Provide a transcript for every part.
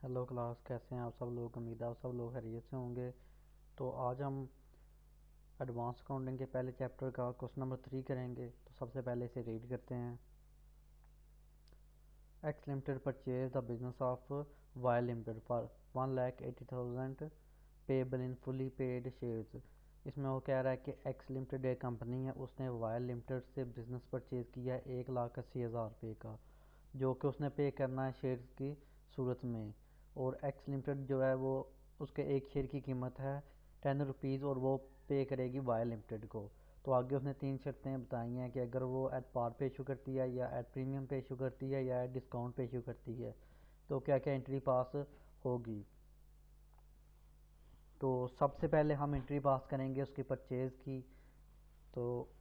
Hello class, कैसे हैं आप सब लोग। उम्मीद है आप सब लोग खैरियत से होंगे। तो आज हम एडवांस अकाउंटिंग के पहले चैप्टर का क्वेश्चन नंबर 3 करेंगे। तो सबसे पहले इसे रीड करते हैं। X limited purchase the business of y limited for 1,80,000 payable in fully paid shares. इसमें वो कह रहा है कि एक्स लिमिटेड एक कंपनी है, उसने वाई लिमिटेड से बिजनेस परचेज किया है 1,80,000 रुपये का, जो कि उसने पे करना है शेयर्स की सूरत में। और एक्स लिमिटेड जो है वो उसके एक शेयर की कीमत है 10 रुपीज़ और वो पे करेगी वाई लिमिटेड को। तो आगे उसने 3 शर्तें बताई हैं कि अगर वो एट पार पे इशू करती है या एट प्रीमियम पे इशू करती है या एट डिस्काउंट पे इशू करती है तो क्या क्या एंट्री पास होगी। तो सबसे पहले हम एंट्री पास करेंगे उसकी परचेज की। तो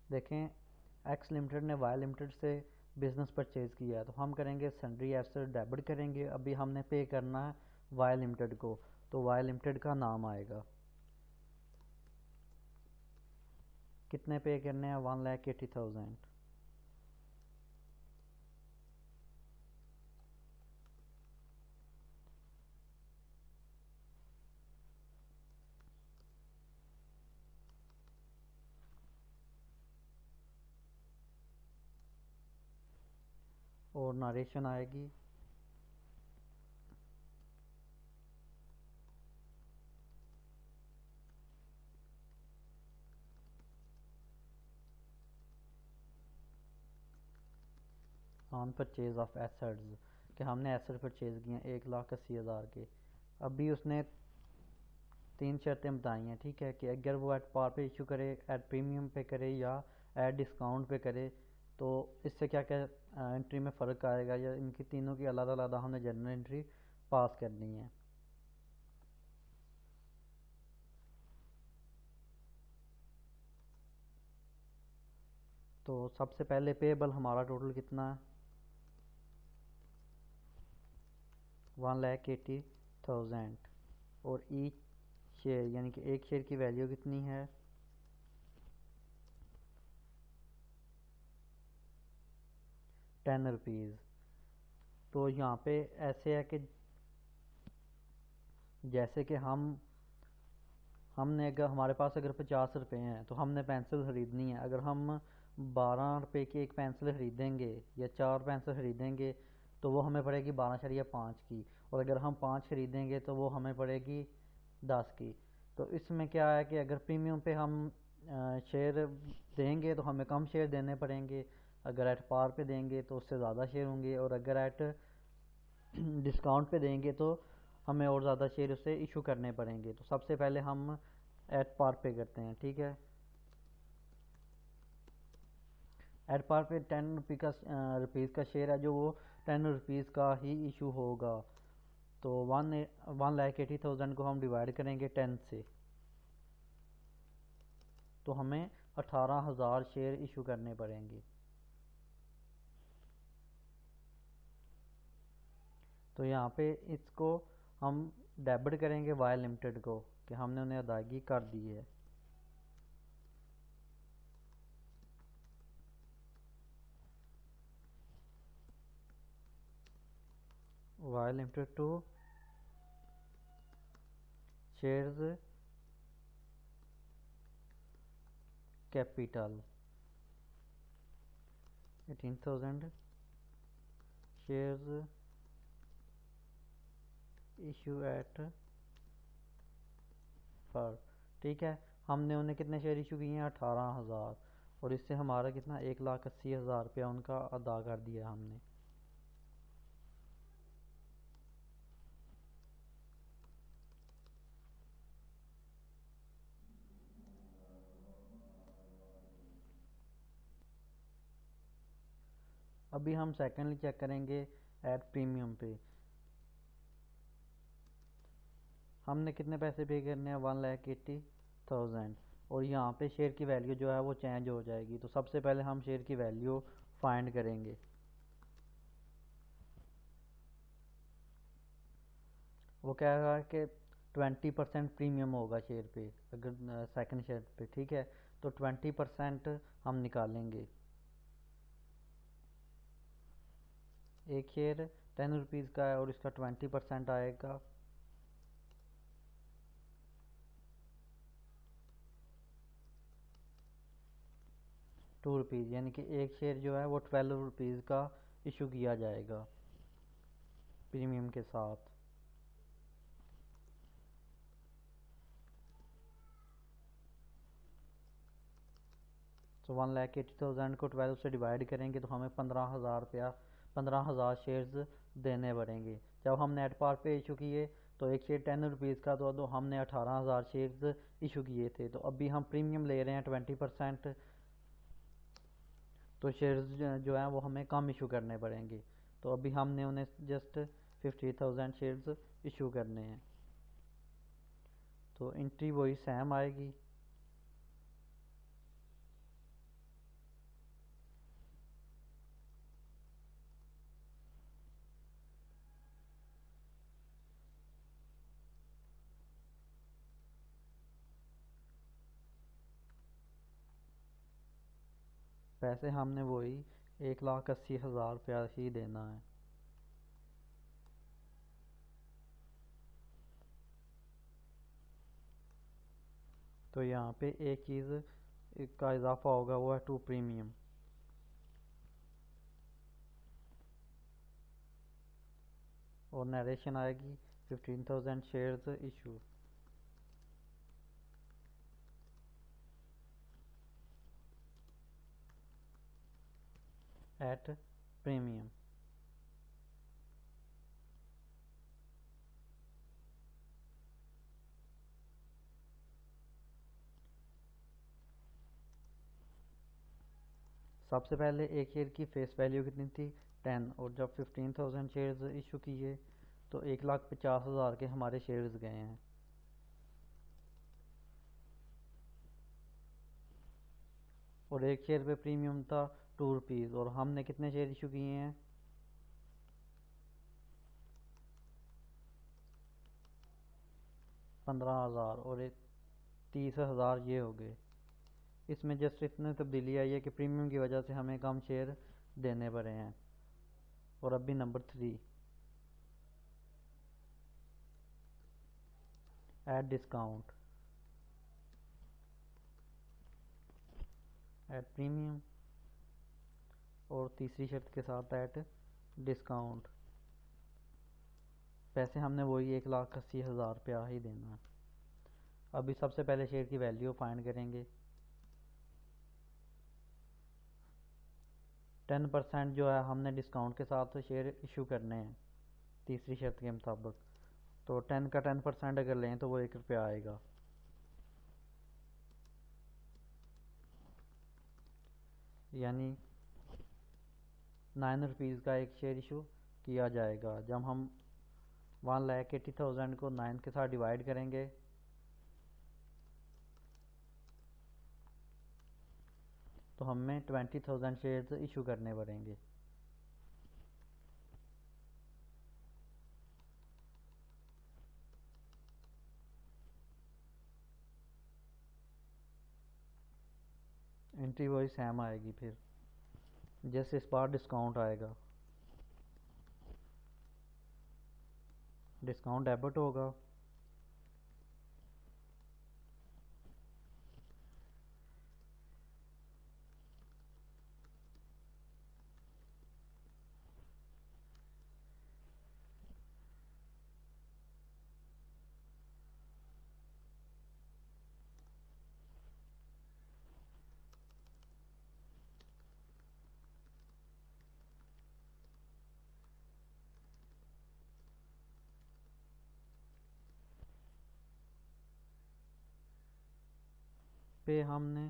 देखें, एक्स लिमिटेड ने वाई लिमिटेड से बिजनेस परचेज किया है, तो हम करेंगे सन्ड्री एसेट डेबिट करेंगे। अभी हमने पे करना है वाई लिमिटेड को, तो वाई लिमिटेड का नाम आएगा। कितने पे करने हैं? 1,80,000। और नरेशन आएगी। ऑन परचेज ऑफ एसेट्स, कि हमने एसेट परचेज किए हैं 1,80,000 के। अभी उसने 3 शर्तें बताई हैं, ठीक है, कि अगर वो एट पार पे इशू करे, एट प्रीमियम पे करे या एट डिस्काउंट पे करे तो इससे क्या क्या एंट्री में फ़र्क आएगा, या इनकी तीनों की अलग अलग हमने जनरल एंट्री पास करनी है। तो सबसे पहले पेबल हमारा टोटल कितना है? 1,80,000। और ईच शेयर यानी कि एक शेयर की वैल्यू कितनी है? 10 रुपीज़। तो यहाँ पे ऐसे है कि जैसे कि हमने अगर हमारे पास अगर 50 रुपये हैं तो हमने पेंसिल ख़रीदनी है। अगर हम 12 रुपये की एक पेंसिल ख़रीदेंगे या 4 पेंसिल ख़रीदेंगे तो वो हमें पड़ेगी 12.5 की। और अगर हम 5 ख़रीदेंगे तो वो हमें पड़ेगी 10 की। तो इसमें क्या है कि अगर प्रीमियम पे हम शेयर देंगे तो हमें कम शेयर देने पड़ेंगे, अगर एट पार पे देंगे तो उससे ज़्यादा शेयर होंगे, और अगर एट डिस्काउंट पे देंगे तो हमें और ज़्यादा शेयर उससे इशू करने पड़ेंगे। तो सबसे पहले हम एट पार पे करते हैं, ठीक है। एट पार पे 10 रुपीज़ का शेयर है, जो वो 10 रुपीज़ का ही इशू होगा। तो 1,80,000 को हम डिवाइड करेंगे 10 से, तो हमें 18,000 शेयर इशू करने पड़ेंगे। तो यहाँ पे इसको हम डेबिट करेंगे वाई लिमिटेड को, कि हमने उन्हें अदायगी कर दी है। Y limited to shares capital 18,000 shares issue at par, ठीक है। हमने उन्हें कितने शेयर इशू किए हैं? 18,000। और इससे हमारा कितना 1,80,000 रुपया उनका अदा कर दिया हमने। अभी हम सेकेंडली चेक करेंगे एट प्रीमियम पे। हमने कितने पैसे पे करने हैं? 1,80,000। और यहाँ पे शेयर की वैल्यू जो है वो चेंज हो जाएगी। तो सबसे पहले हम शेयर की वैल्यू फाइंड करेंगे। वो कह रहा है कि 20% प्रीमियम होगा शेयर पे, अगर सेकंड शेयर पे, ठीक है। तो 20% हम निकालेंगे। एक शेयर 10 रुपीज़ का है और इसका 20% आएगा 2 रुपीज़, यानी कि एक शेयर जो है वो 12 रुपीज़ का इशू किया जाएगा प्रीमियम के साथ। तो 1,80,000 को 12 से डिवाइड करेंगे तो हमें 15,000 रुपया 15,000 शेयर्स देने पड़ेंगे। जब हम नेट पार पे इशू किए तो एक शेयर 10 रुपीज़ का, तो हमने 18,000 शेयर्स इशू किए थे। तो अभी हम प्रीमियम ले रहे हैं 20%, तो शेयर्स जो हैं वो हमें कम इशू करने पड़ेंगे। तो अभी हमने उन्हें जस्ट 50,000 शेयर्स इशू करने हैं। तो एंट्री वही सेम आएगी। पैसे हमने वही 1,80,000 रुपया ही देना है। तो यहाँ पे एक चीज़ का इजाफा होगा, वो है 2 प्रीमियम। और नरेशन आएगी 15,000 शेयर्स इशू। At premium. सबसे पहले एक शेयर की फेस वैल्यू कितनी थी 10, और जब 15,000 शेयर्स इशू किए तो 1,50,000 के हमारे शेयर्स गए हैं। और एक शेयर पे प्रीमियम था 2 रुपीज़, और हमने कितने शेयर इशू किए हैं 15,000, और 30,000 ये हो गए। इसमें जस्ट इतनी तब्दीली आई है कि प्रीमियम की वजह से हमें कम शेयर देने पड़े हैं। और अभी number 3, at discount at premium, और तीसरी शर्त के साथ एट डिस्काउंट। पैसे हमने वही 1,80,000 रुपया ही देना है। अभी सबसे पहले शेयर की वैल्यू फाइंड करेंगे। 10% जो है हमने डिस्काउंट के साथ शेयर इशू करने हैं तीसरी शर्त के मुताबिक। तो 10 का 10% अगर लें तो वो 1 रुपया आएगा। यानी 9 रुपीज़ का एक शेयर इशू किया जाएगा। जब हम 1,80,000 को 9 के साथ डिवाइड करेंगे तो हमें 20,000 शेयर्स इशू करने पड़ेंगे। एंट्री वही सेम आएगी। फिर जैसे इस बार डिस्काउंट आएगा, डिस्काउंट डेबिट होगा। पे हमने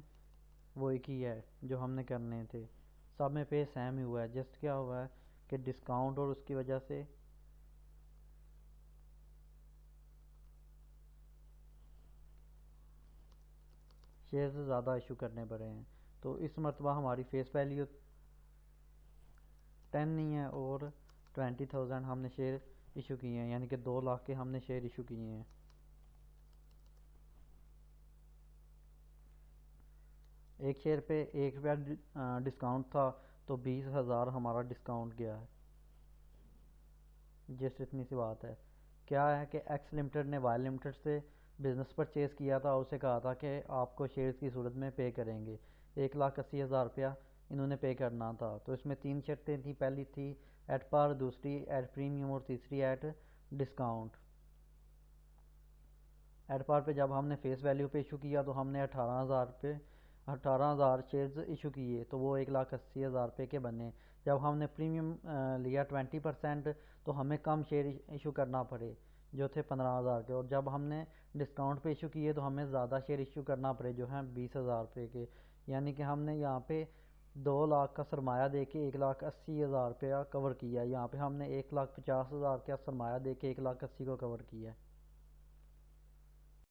वही किया है जो हमने करने थे, सब में पे सेम ही हुआ है। जस्ट क्या हुआ है कि डिस्काउंट और उसकी वजह से शेयर्स ज़्यादा इशू करने पड़े हैं। तो इस मरतबा हमारी फेस वैल्यू 10 नहीं है और 20,000 हमने शेयर इशू किए हैं, यानी कि 2 लाख के हमने शेयर इशू किए हैं। एक शेयर पे 1 रुपया डिस्काउंट था, तो 20,000 हमारा डिस्काउंट गया है। जस्ट इतनी सी बात है। क्या है कि एक्स लिमिटेड ने वाई लिमिटेड से बिज़नेस परचेज़ किया था, उसे कहा था कि आपको शेयर्स की सूरत में पे करेंगे, 1,80,000 रुपया इन्होंने पे करना था। तो इसमें 3 शर्तें थी, पहली थी एट पार, दूसरी एट प्रीमियम और तीसरी एट डिस्काउंट। एट पार पे जब हमने फेस वैल्यू पे इशू किया तो हमने 18,000 शेयर्स इशू किए, तो वो 1,80,000 रुपये के बने। जब हमने प्रीमियम लिया 20%, तो हमें कम शेयर इशू करना पड़े, जो थे 15,000 के। और जब हमने डिस्काउंट पे इशू किए तो हमें ज़्यादा शेयर इशू करना पड़े, जो हैं 20,000 रुपये के। यानी कि हमने यहाँ पे 2 लाख का सरमाया दे के 1,80,000 रुपया कवर किया। यहाँ पे हमने 1,50,000 का सरमाया दे के 1,80,000 को कवर किया है।